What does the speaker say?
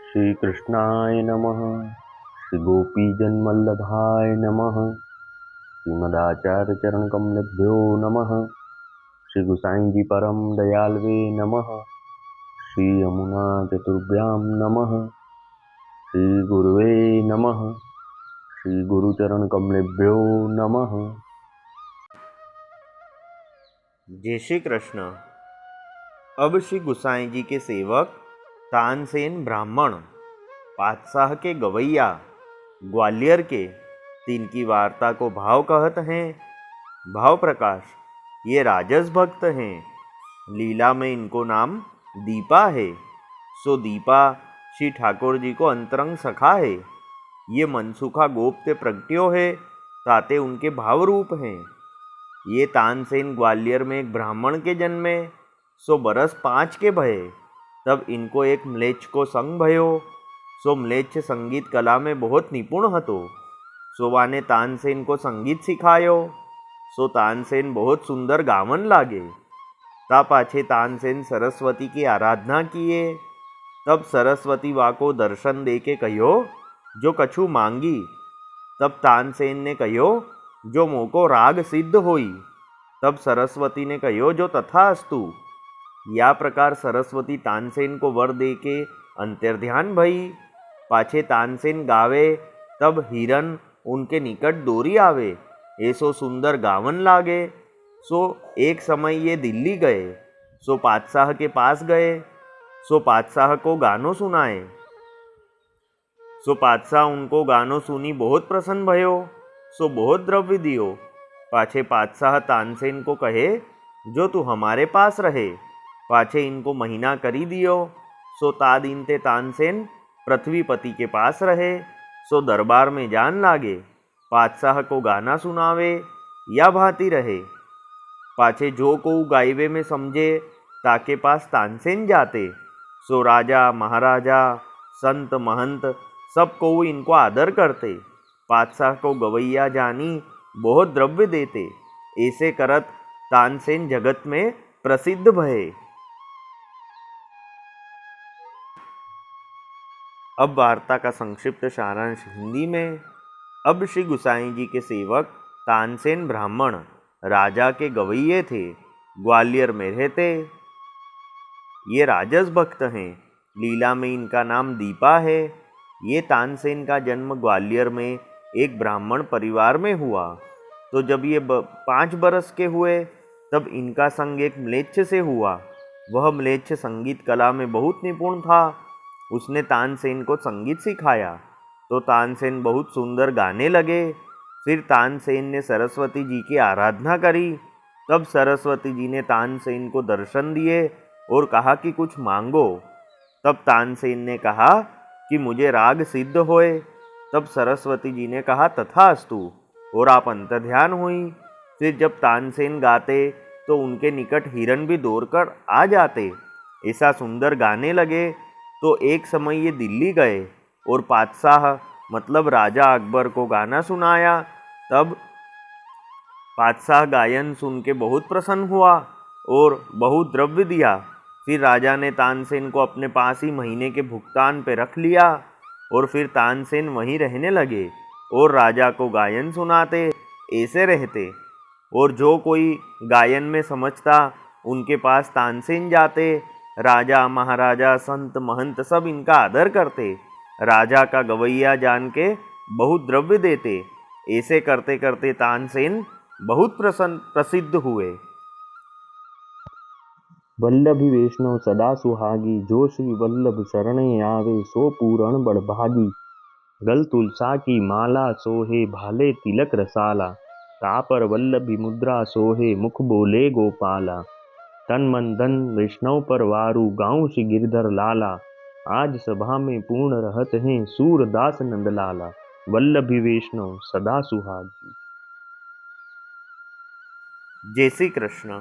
श्री कृष्णाय नमः। श्री गोपीजनवल्लभाय नमः। श्रीमदाचार्य चरण कमलेभ्यो नमः। श्री गुसाई जी परम दयालवे नमः। श्री यमुना चतुर्भ्यां नमः। श्री गुरुवे नमः। श्री गुरुचरण कमलेभ्यो नमः। जय श्री कृष्ण। अब श्री गुसाई जी के सेवक तानसेन ब्राह्मण, पातशाह के गवैया, ग्वालियर के, तिनकी वार्ता को भाव कहत हैं। भाव प्रकाश, ये राजस भक्त हैं। लीला में इनको नाम दीपा है। सो दीपा श्री ठाकुर जी को अंतरंग सखा है। ये मनसुखा गोप्त प्रगट्यो है, ताते उनके भाव रूप हैं। ये तानसेन ग्वालियर में एक ब्राह्मण के जन्मे। सो बरस 5 के भये, तब इनको एक म्लेच्छ को संग भयो। सो म्लेच्छ संगीत कला में बहुत निपुण हतो। सोवाने तानसेन को संगीत सिखायो। सो तानसेन बहुत सुंदर गावन लागे। ता पाछे तानसेन सरस्वती की आराधना किए। तब सरस्वती वाको दर्शन दे के कहो, जो कछु मांगी। तब तानसेन ने कहो, जो मोको राग सिद्ध होई। तब सरस्वती ने कहो, जो तथास्तु। या प्रकार सरस्वती तानसेन को वर दे के अंतर्ध्यान भई। पाछे तानसेन गावे, तब हिरन उनके निकट दोरी आवे। ऐसो सुंदर गावन लागे। सो एक समय ये दिल्ली गए। सो पातशाह के पास गए। सो पातशाह को गानो सुनाए। सो पातशाह उनको गानो सुनी बहुत प्रसन्न भयो। सो बहुत द्रव्य दियो। पाछे पातशाह तानसेन को कहे, जो तू हमारे पास रहे। पाछे इनको महीना करी दियो। सो तादीन ते तानसेन पृथ्वीपति के पास रहे। सो दरबार में जान लागे। पातशाह को गाना सुनावे या भांति रहे। पाछे जो को गायवे में समझे, ताके पास तानसेन जाते। सो राजा महाराजा संत महंत सब को इनको आदर करते। पातशाह को गवैया जानी बहुत द्रव्य देते। ऐसे करत तानसेन जगत में प्रसिद्ध भये। अब वार्ता का संक्षिप्त सारांश हिंदी में। अब श्री गुसाई जी के सेवक तानसेन ब्राह्मण राजा के गवैये थे। ग्वालियर में रहते। ये राजस भक्त हैं। लीला में इनका नाम दीपा है। ये तानसेन का जन्म ग्वालियर में एक ब्राह्मण परिवार में हुआ। तो जब ये 5 बरस के हुए, तब इनका संग एक म्लेच्छ से हुआ। वह म्लेच्छ संगीत कला में बहुत निपुण था। उसने तानसेन को संगीत सिखाया। तो तानसेन बहुत सुंदर गाने लगे। फिर तानसेन ने सरस्वती जी की आराधना करी। तब सरस्वती जी ने तानसेन को दर्शन दिए और कहा कि कुछ मांगो। तब तानसेन ने कहा कि मुझे राग सिद्ध होए। तब सरस्वती जी ने कहा, तथास्तु, और आप अंतर्ध्यान हुई। फिर जब तानसेन गाते तो उनके निकट हिरन भी दौड़कर आ जाते। ऐसा सुंदर गाने लगे। तो एक समय ये दिल्ली गए और पातशाह मतलब राजा अकबर को गाना सुनाया। तब पातशाह गायन सुन के बहुत प्रसन्न हुआ और बहुत द्रव्य दिया। फिर राजा ने तानसेन को अपने पास ही महीने के भुगतान पे रख लिया। और फिर तानसेन वहीं रहने लगे और राजा को गायन सुनाते। ऐसे रहते। और जो कोई गायन में समझता, उनके पास तानसेन जाते। राजा महाराजा संत महंत सब इनका आदर करते। राजा का गवैया जान के बहुत द्रव्य देते। ऐसे करते करते तानसेन बहुत प्रसिद्ध हुए। वल्लभी वैष्णव सदा सुहागी। जो श्री वल्लभ शरणे आवे, सो पूरण बड़भागी। गल तुलसा की माला सोहे, भाले तिलक रसाला। तापर वल्लभी मुद्रा सोहे, मुख बोले गोपाला। तन मन धन वैष्णव पर वारू, गाँव श्री गिरधर लाला। आज सभा में पूर्ण रहत हैं, सूरदास नंदलाला। वल्लभी वैष्णव सदा सुहागी। जय श्री कृष्ण।